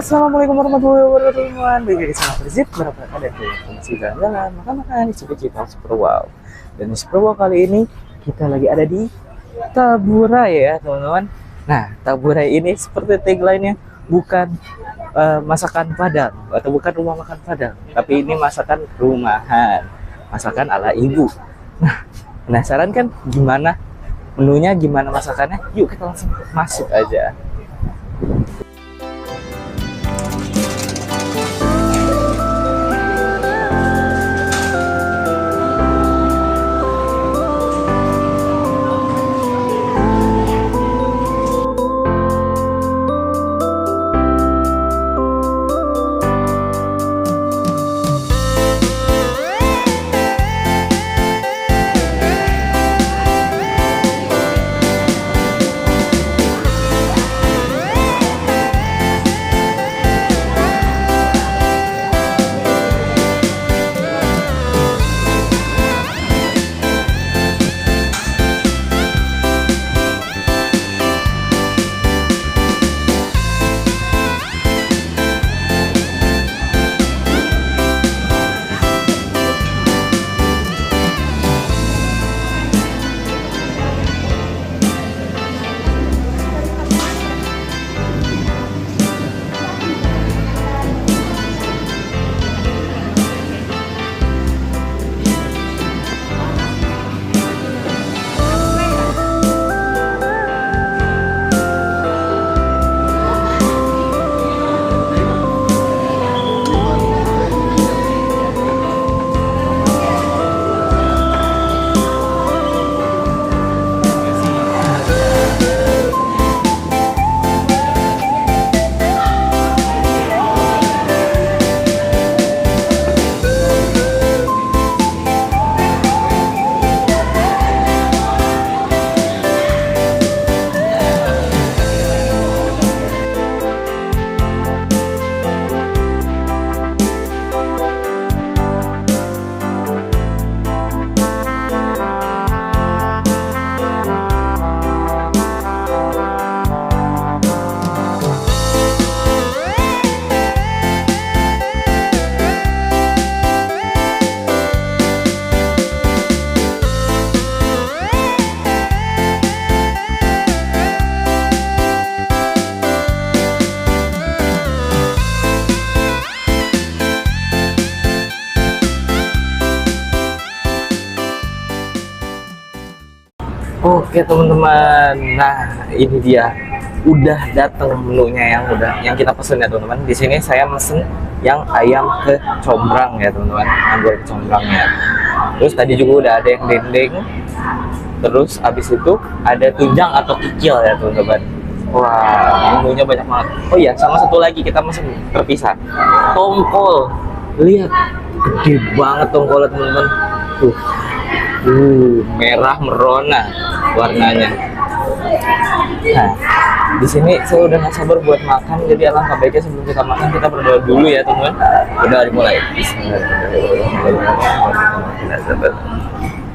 Assalamualaikum warahmatullahi wabarakatuh. Bagi lagi sama Prinsip, berapa ada tuh masih jalan-jalan, makan-makan di Cipicipal Super Wow. Dan di Super Wow kali ini kita lagi ada di Taburai ya teman-teman. Nah, Taburai ini seperti tagline-nya bukan masakan Padang atau bukan rumah makan Padang, tapi ini masakan rumahan, masakan ala ibu. Nah, penasaran kan gimana menunya, gimana masakannya? Yuk kita langsung masuk aja. Oke teman-teman, nah ini dia udah datang menunya yang kita pesen ya teman-teman. Di sini saya mesen yang ayam kecombrang ya teman-teman, anggur kecombrangnya. Terus tadi juga udah ada yang dendeng. Terus abis itu ada tunjang atau kikil ya teman-teman. Wah, menunya banyak banget. Oh iya, sama satu lagi kita mesen terpisah. Tongkol, lihat gede banget tongkolnya teman-teman. Merah merona warnanya. Nah, di sini saya udah nggak sabar buat makan, jadi alangkah baiknya sebelum kita makan kita berdoa dulu ya teman-teman. Udah dimulai.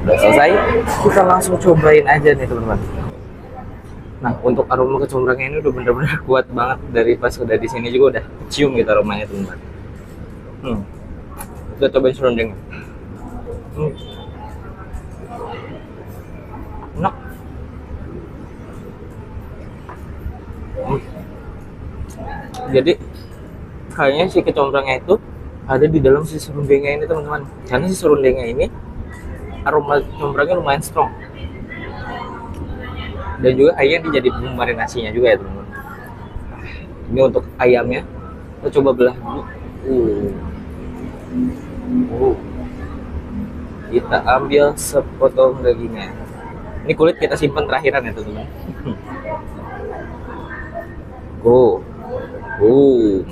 Udah selesai, kita langsung cobain aja nih teman-teman. Nah, untuk aroma kecombrangnya ini udah bener-bener kuat banget, dari pas udah di sini juga udah cium gitu aromanya teman-teman. Kita cobain serundengnya. Enak. Jadi kayaknya si kecombrangnya itu ada di dalam si serundengnya ini teman-teman, karena si serundengnya ini aroma kecombrangnya lumayan strong, dan juga kayaknya dijadi bumbu marinasinya juga ya teman-teman. Ini untuk ayamnya kita coba belah dulu. Kita ambil sepotong dagingnya. Ini kulit kita simpan terakhiran ya teman-teman.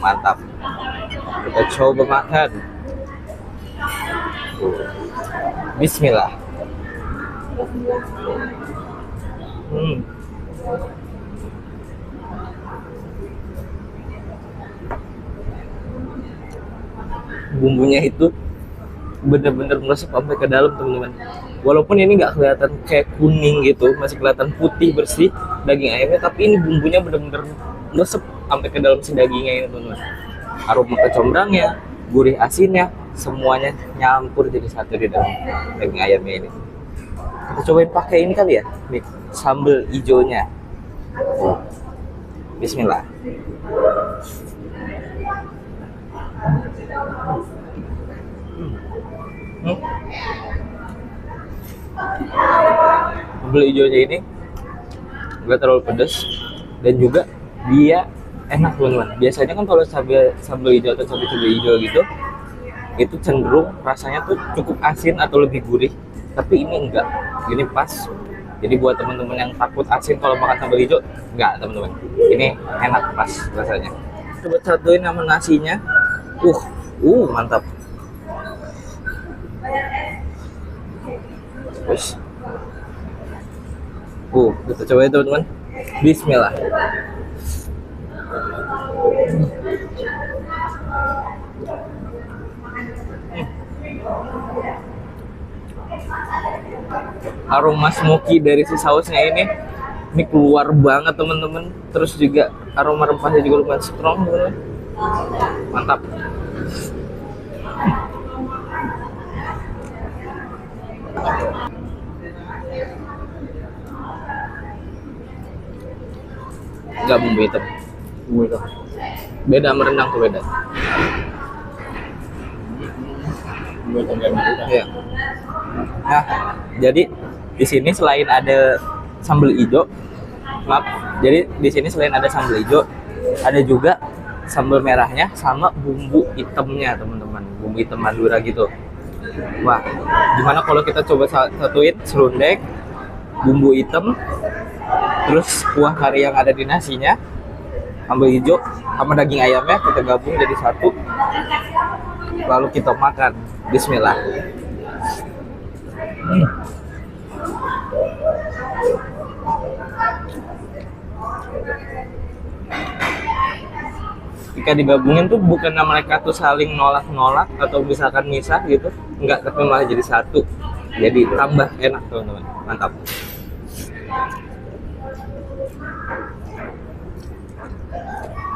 Mantap. Kita coba makan. Bismillah. Bumbunya itu bener-bener meresap sampai ke dalam teman-teman. Walaupun ini nggak kelihatan kayak kuning gitu, masih kelihatan putih bersih daging ayamnya, tapi ini bumbunya bener-bener meresap sampai ke dalam si dagingnya ini teman-teman. Aroma kecombrangnya, gurih asinnya, semuanya nyampur jadi satu di dalam daging ayamnya ini. Kita cobain pakai ini kali ya, nih sambal hijaunya. Bismillah. Sambal hijaunya ini nggak terlalu pedas dan juga dia enak teman-teman. Biasanya kan kalau sambal hijau atau cabai hijau gitu, itu cenderung rasanya tuh cukup asin atau lebih gurih. Tapi ini enggak, ini pas. Jadi buat teman-teman yang takut asin kalau makan sambal hijau, enggak teman-teman. Ini enak pas rasanya. Coba satuin sama nasinya. Mantap. Terus, kita cobain teman-teman. Bismillah. Aroma smoky dari si sausnya ini keluar banget teman-teman. Terus juga aroma rempahnya juga lumayan strong teman-teman. Mantap. Enggak bumbu hitam. Beda sama rendang tuh beda. Ya. Nah, jadi di sini selain ada sambal hijau, jadi di sini selain ada sambal hijau, ada juga sambal merahnya sama bumbu hitamnya teman-teman, bumbu hitam Madura gitu. Wah, gimana kalau kita coba satuin serundeng, bumbu hitam, terus kuah kari yang ada di nasinya, sambal hijau sama daging ayamnya kita gabung jadi satu, lalu kita makan. Bismillah. Jika digabungin tuh bukan mereka tuh saling nolak-nolak atau misalkan misah gitu, enggak, tapi malah jadi satu, jadi tambah enak teman-teman. Mantap.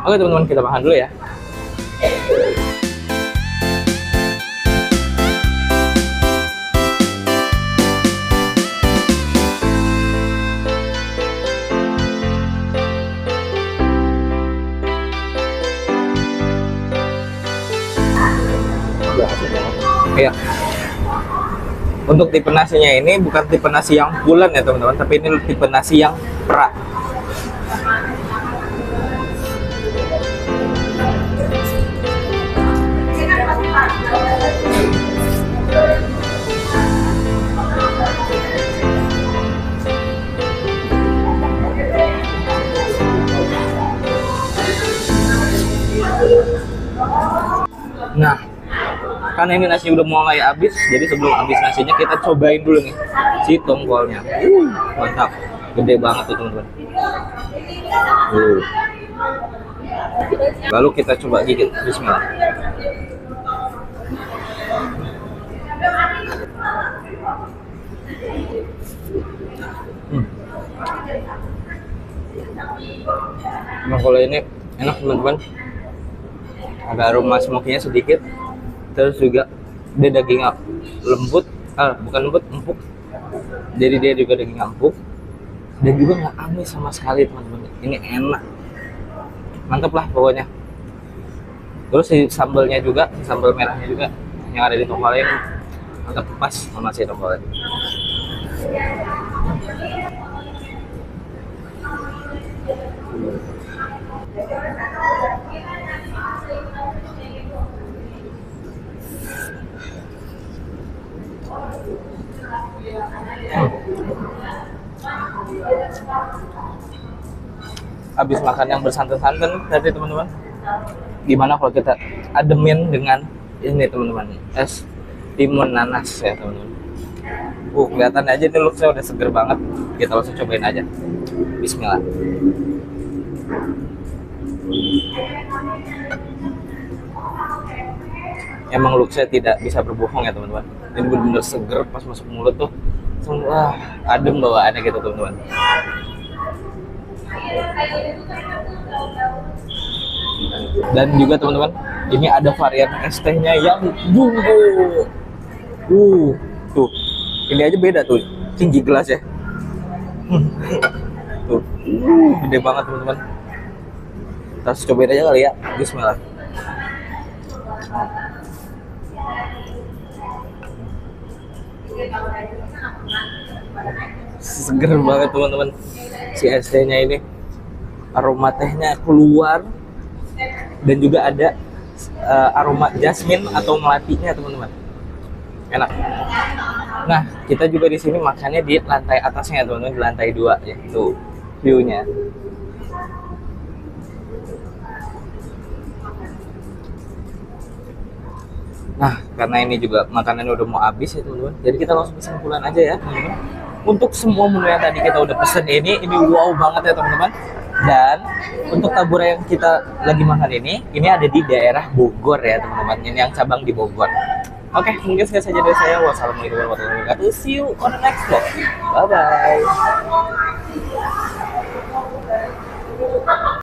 Oke teman-teman, kita makan dulu ya. Iya. Untuk tipe nasinya ini bukan tipe nasi yang pulen ya teman-teman, tapi ini tipe nasi yang perak. Nah, karena ini nasi udah mulai habis, jadi sebelum habis nasinya kita cobain dulu nih si tongkolnya. Mantap, gede banget tuh teman-teman. Lalu kita coba gigit. Bismillah. Nah, kalau ini enak teman-teman. Ada aroma smoky-nya sedikit. Terus juga dia dagingnya lembut, bukan lembut, empuk. Jadi dia juga daging empuk dan juga nggak amis sama sekali teman-teman. Ini enak, mantep lah pokoknya. Terus si sambalnya juga, sambal merahnya juga yang ada di tongkolnya ini mantap, pas sama si tongkolnya. Habis makan yang bersantan-santan tadi teman-teman, gimana kalau kita ademin dengan ini teman-teman, es timun nanas ya teman-teman. Kelihatan aja nih looknya udah seger banget. Kita langsung cobain aja. Bismillah. Emang looknya tidak bisa berbohong ya teman-teman. Ini benar-benar seger pas masuk mulut tuh. Wah, adem bawaannya gitu teman-teman. Dan juga teman-teman, ini ada varian es tehnya yang jumbo. Tuh, ini aja beda tuh, tinggi gelas ya. Tuh, gede banget teman-teman. Kita cobain aja kali ya. Bismillah. Seger banget teman-teman si es tehnya ini, aroma tehnya keluar dan juga ada aroma jasmine atau melatinya teman-teman, enak. Nah, kita juga di sini makannya di lantai atasnya teman-teman, di lantai 2 ya, tuh view-nya. Nah, karena ini juga makanannya udah mau habis ya teman-teman, jadi kita langsung kesimpulan aja ya teman-teman. Untuk semua menu yang tadi kita udah pesen ini wow banget ya teman-teman. Dan untuk tabura yang kita lagi makan ini ada di daerah Bogor ya teman-teman, ini yang cabang di Bogor. Oke, mungkin sekian saja dari saya. Wassalamualaikum warahmatullahi wabarakatuh. See you on the next vlog. Bye bye.